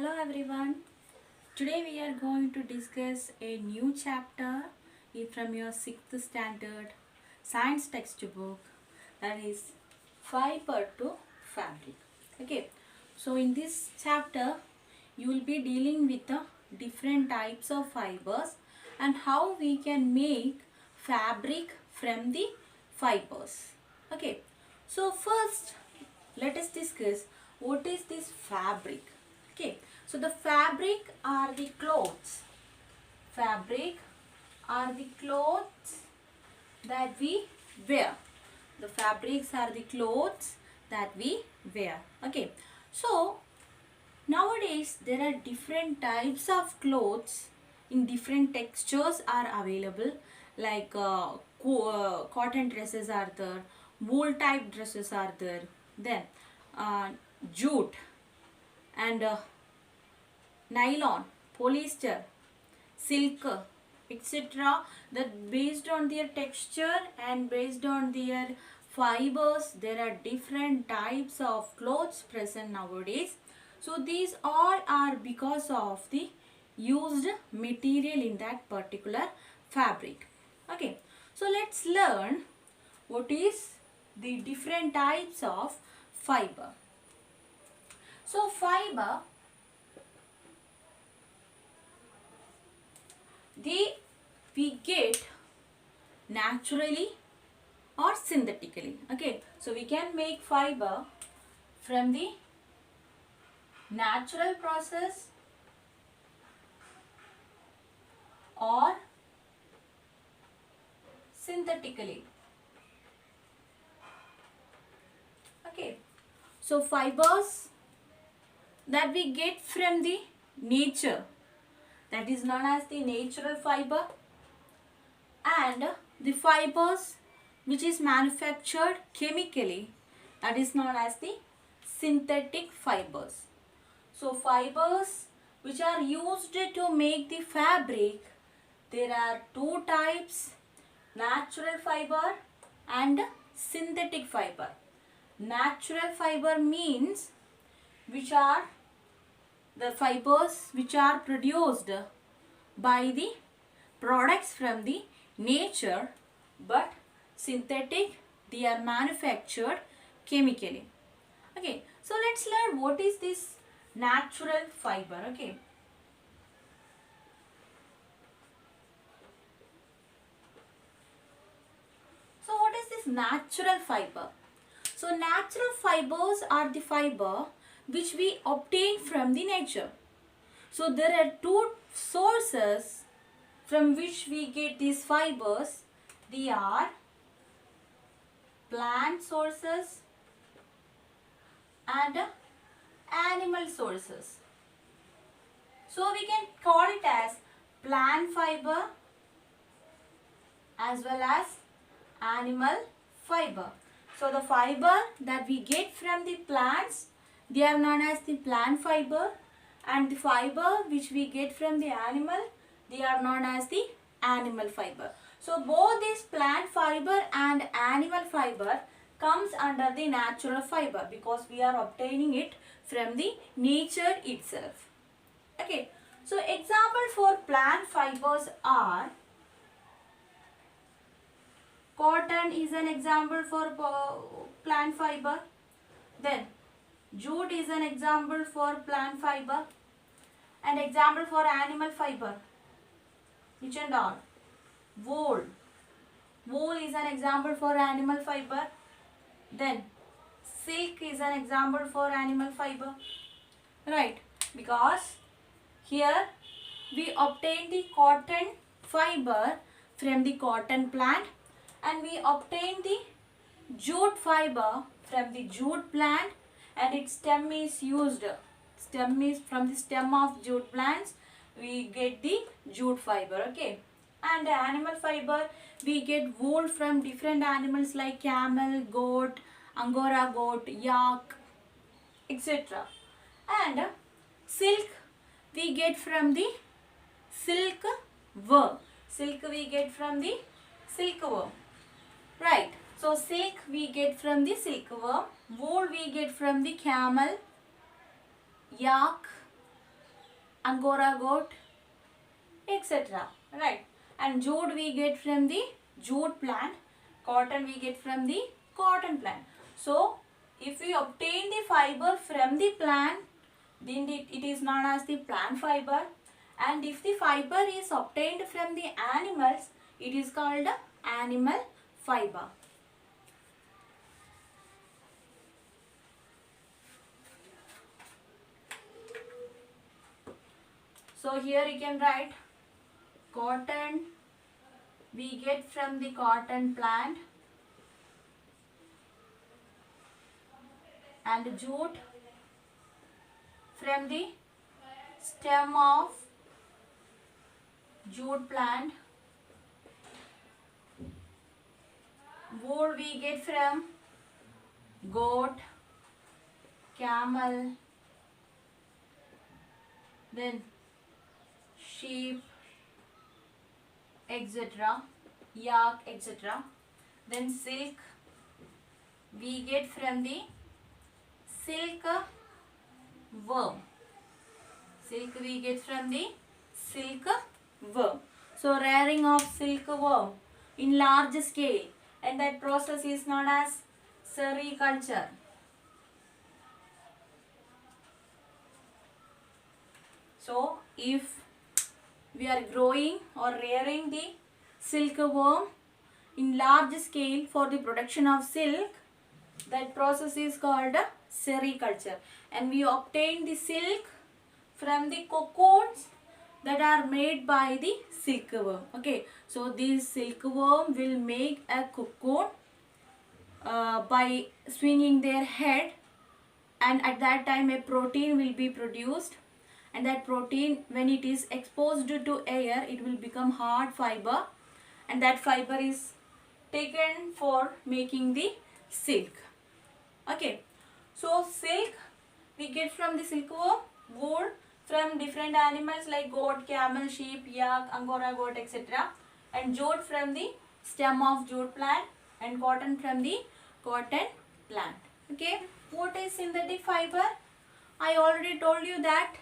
Hello everyone. Today we are going to discuss a new chapter from your 6th standard science textbook, that is fiber to fabric. Okay. So in this chapter you will be dealing with the different types of fibers and how we can make fabric from the fibers. Okay. So first let us discuss what is this fabric. Okay, so the fabric are the clothes. Fabric are the clothes that we wear. The fabrics are the clothes that we wear. Okay, so nowadays there are different types of clothes in different textures are available, like cotton dresses are there, wool type dresses are there, then jute and nylon, polyester, silk, etc. That based on their texture and based on their fibers, there are different types of clothes present nowadays. So these all are because of the used material in that particular fabric. Okay, so let's learn what is the different types of fiber. So fiber, we get naturally or synthetically. Okay, so we can make fiber from the natural process or synthetically. Okay, so fibers that we get from the nature, that is known as the natural fiber, and the fibers which is manufactured chemically, that is known as the synthetic fibers. So fibers which are used to make the fabric, there are two types, natural fiber and synthetic fiber. Natural fiber means which are the fibers which are produced by the products from the nature, but synthetic, they are manufactured chemically. Okay, so let's learn what is this natural fiber. Okay, so what is this natural fiber? So natural fibers are the fiber which we obtain from the nature. So there are two sources from which we get these fibers. They are plant sources and animal sources. So we can call it as plant fiber as well as animal fiber. So the fiber that we get from the plants, they are known as the plant fiber, and the fiber which we get from the animal, they are known as the animal fiber. So both this plant fiber and animal fiber comes under the natural fiber because we are obtaining it from the nature itself. Okay, so example for plant fibers are cotton is an example for plant fiber. Then jute is an example for plant fiber. And example for animal fiber, which and all? Wool. Wool is an example for animal fiber. Then silk is an example for animal fiber. Right, because here we obtain the cotton fiber from the cotton plant, and we obtain the jute fiber from the jute plant, and its stem is used. Stem is from the stem of jute plants we get the jute fiber. Okay, and the animal fiber, we get wool from different animals like camel, goat, angora goat, yak, etc. And silk we get from the silk worm. Silk we get from the silkworm. Right. So silk we get from the silkworm. Wool we get from the camel, yak, angora goat, etc. Right? And jute we get from the jute plant, cotton we get from the cotton plant. So if we obtain the fiber from the plant, then it is known as the plant fiber, and if the fiber is obtained from the animals, it is called animal fiber. So here you can write cotton we get from the cotton plant, and jute from the stem of jute plant. Wool we get from goat, camel, then sheep, etc., yak, etc. Then silk we get from the silk worm. Silk we get from the silk worm. So rearing of silkworm in large scale, and that process is known as sericulture. So if we are growing or rearing the silkworm in large scale for the production of silk, that process is called sericulture, and we obtain the silk from the cocoons that are made by the silkworm. Okay, so this silkworm will make a cocoon by swinging their head, and at that time a protein will be produced, and that protein, when it is exposed to air, it will become hard fiber, and that fiber is taken for making the silk. Okay, so silk we get from the silkworm, wool from different animals like goat, camel, sheep, yak, angora goat, etc., and jute from the stem of jute plant, and cotton from the cotton plant. Okay, what is synthetic fiber? I already told you that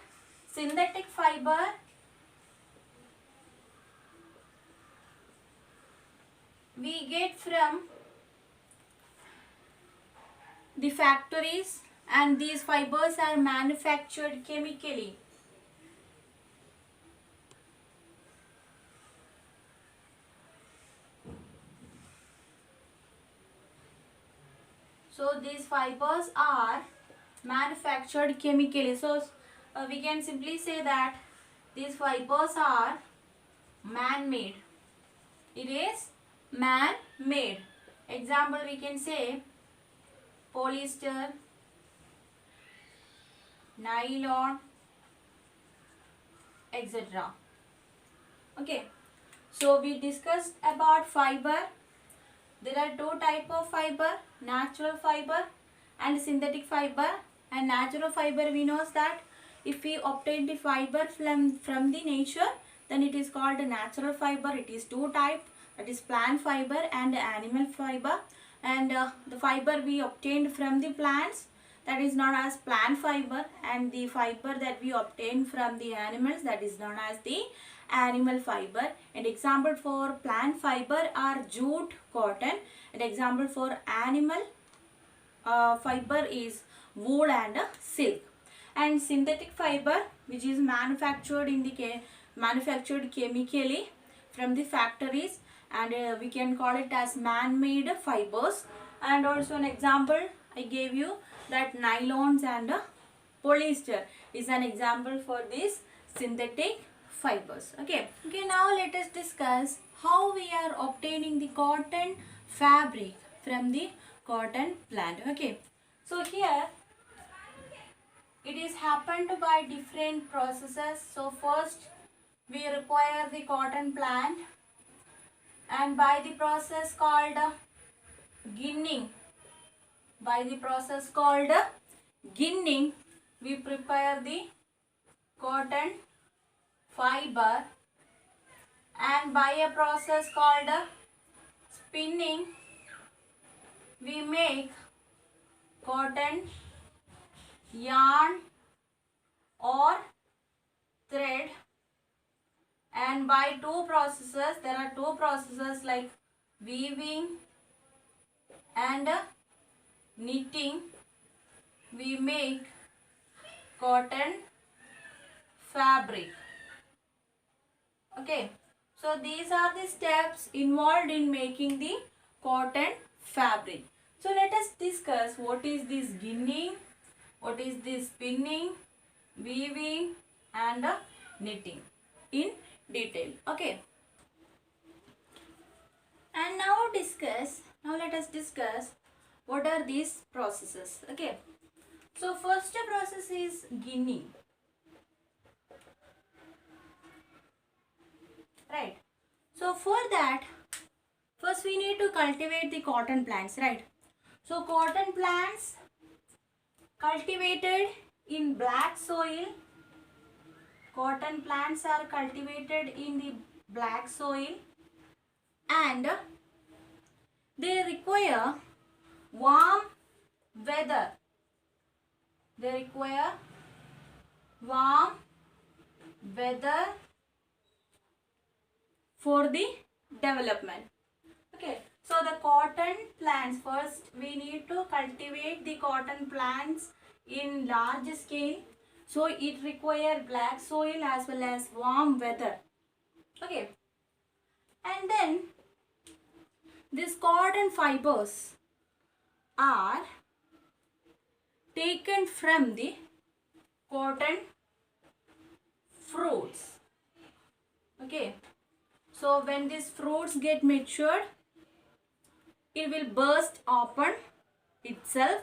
synthetic fiber we get from the factories, and these fibers are manufactured chemically. So these fibers are manufactured chemically. So we can simply say that these fibers are man-made. It is man-made. Example, we can say polyester, nylon, etc. Okay, so we discussed about fiber. There are two types of fiber, natural fiber and synthetic fiber. And natural fiber, we know that if we obtain the fiber from the nature, then it is called a natural fiber. It is two types, that is plant fiber and animal fiber. And the fiber we obtained from the plants, that is known as plant fiber, and the fiber that we obtain from the animals, that is known as the animal fiber. And example for plant fiber are jute, cotton, and example for animal fiber is wool and silk. And synthetic fiber, which is manufactured chemically from the factories, and we can call it as man-made fibers. And also an example I gave you, that nylons and polyester is an example for these synthetic fibers. Okay, now let us discuss how we are obtaining the cotton fabric from the cotton plant. Okay, so here it is happened by different processes. So first we require the cotton plant, and by the process called ginning, we prepare the cotton fiber, and by a process called spinning, we make cotton yarn or thread, and by two processes, there are two processes like weaving and knitting, we make cotton fabric. Okay, so these are the steps involved in making the cotton fabric. So let us discuss what is this ginning, what is this spinning, weaving and knitting in detail. Okay, and now let us discuss what are these processes. Okay, so first process is ginning, right? So for that, first we need to cultivate the cotton plants, right? So cotton plants cultivated in black soil, cotton plants are cultivated in the black soil, and they require warm weather. They require warm weather for the development. Okay, so the cotton plants, first we need to cultivate the cotton plants in large scale. So it requires black soil as well as warm weather. Okay, and then these cotton fibers are taken from the cotton fruits. Okay, so when these fruits get matured, it will burst open itself,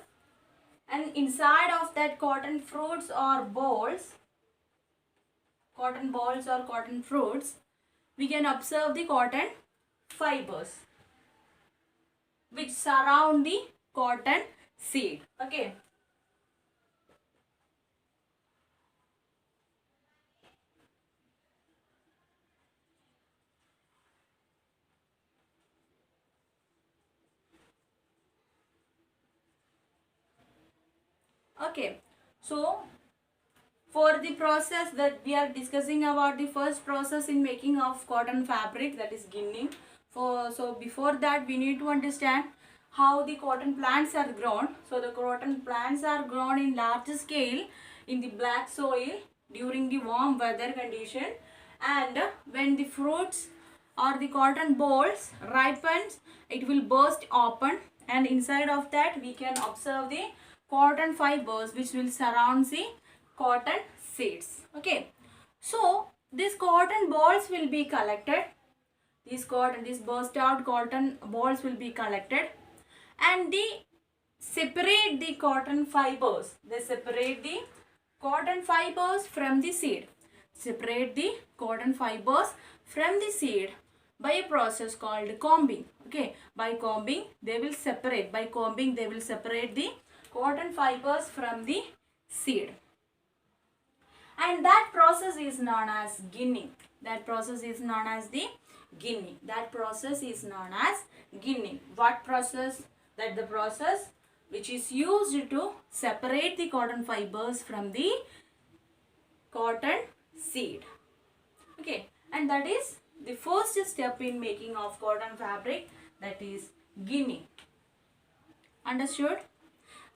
and inside of that cotton fruits or balls, cotton balls or cotton fruits, we can observe the cotton fibers which surround the cotton seed. Okay, okay, so for the process that we are discussing about, the first process in making of cotton fabric, that is ginning. So before that we need to understand how the cotton plants are grown. So the cotton plants are grown in large scale in the black soil during the warm weather condition, and when the fruits or the cotton balls ripens, it will burst open, and inside of that we can observe the cotton fibers which will surround the cotton seeds. Okay, so these cotton balls will be collected, these burst out cotton balls will be collected, and they separate the cotton fibers. They separate the cotton fibers from the seed. Separate the cotton fibers from the seed by a process called combing. Okay, by combing they will separate. By combing they will separate the cotton fibers from the seed. And that process is known as ginning. That process is known as the ginning. That process is known as ginning. What process? That the process which is used to separate the cotton fibers from the cotton seed. Okay, and that is the first step in making of cotton fabric, that is ginning. Understood?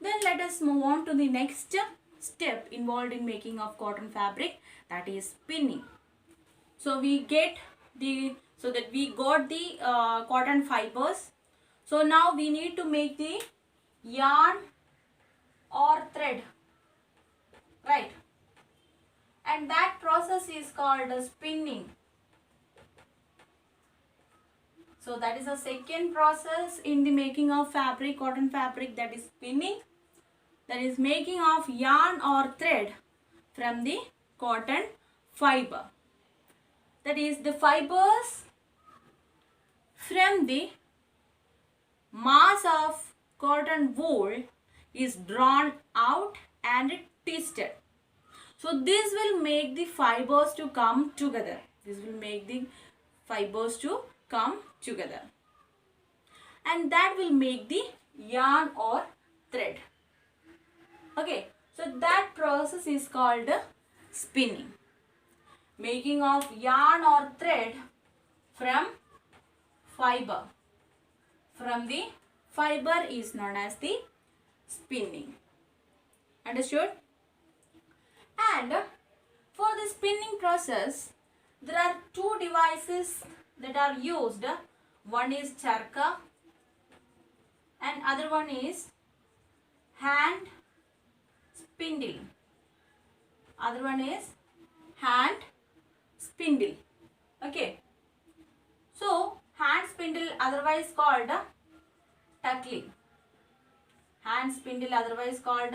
Then let us move on to the next step involved in making of cotton fabric, that is spinning. So we got the cotton fibers. So now we need to make the yarn or thread, right? And that process is called spinning. So that is the second process in the making of fabric, cotton fabric, that is spinning. That is making of yarn or thread from the cotton fiber. That is the fibers from the mass of cotton wool is drawn out and twisted. So this will make the fibers to come together. This will make the fibers to come together. And that will make the yarn or thread. Okay, so that process is called spinning. making of yarn or thread from fiber. From the fiber is known as the spinning. Understood? And for the spinning process, there are two devices that are used. One is charka and other one is hand spindle. Other one is hand spindle. Okay. So, hand spindle otherwise called tuckling. Hand spindle otherwise called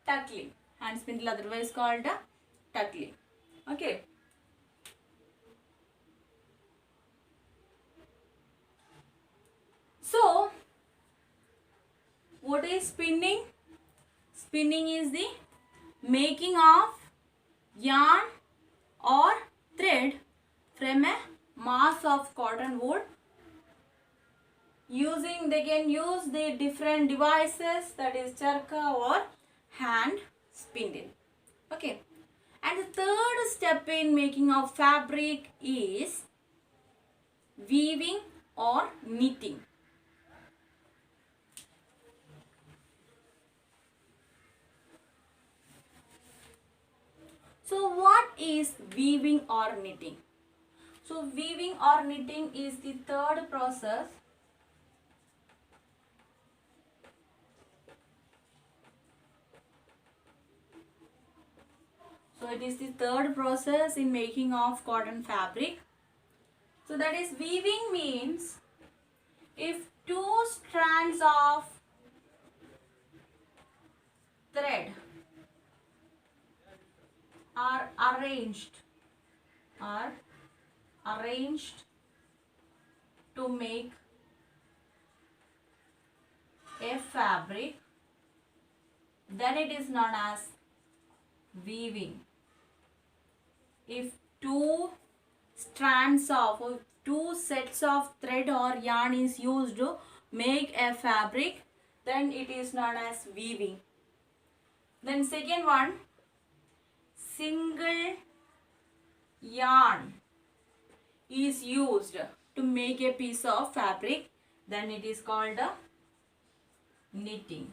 tuckling. Hand spindle otherwise called tuckling. Okay. So, what is spinning? Spinning is the making of yarn or thread from a mass of cotton wool. They can use the different devices, that is charka or hand spindle. Okay. And the third step in making of fabric is weaving or knitting. So what is weaving or knitting? So weaving or knitting is the third process So it is the third process in making of cotton fabric. So that is weaving means if two strands of thread are arranged to make a fabric, then it is known as weaving. If two sets of thread or yarn is used to make a fabric, then it is known as weaving. Then second one, single yarn is used to make a piece of fabric, then it is called knitting.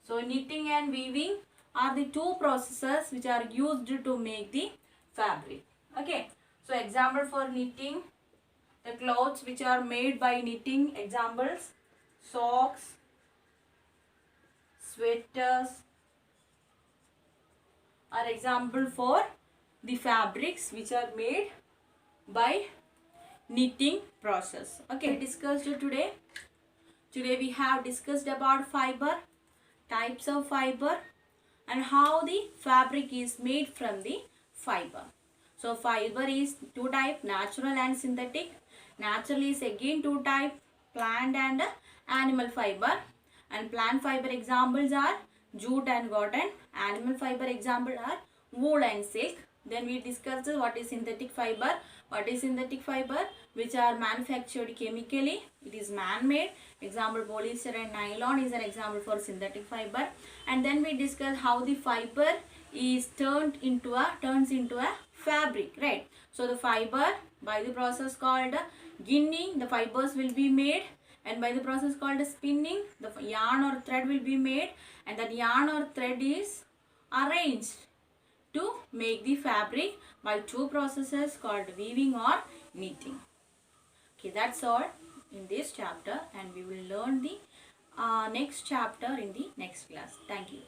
So knitting and weaving are the two processes which are used to make the fabric. Okay. So example for knitting, the clothes which are made by knitting, examples, socks, sweaters are example for the fabrics which are made by knitting process. Okay, discussed today. Today we have discussed about fiber, types of fiber, and how the fabric is made from the fiber. So fiber is two type, natural and synthetic. Natural is again two type, plant and animal fiber. And plant fiber examples are jute and cotton. Animal fiber examples are wool and silk. Then we discussed what is synthetic fiber. What is synthetic fiber? Which are manufactured chemically. It is man-made. Example, polyester and nylon is an example for synthetic fiber. And then we discussed how the fiber is turns into a fabric, right? So the fiber, by the process called ginning, the fibers will be made, and by the process called spinning, the yarn or thread will be made, and that yarn or thread is arranged to make the fabric by two processes called weaving or knitting. Okay, that's all in this chapter, and we will learn the next chapter in the next class. Thank you.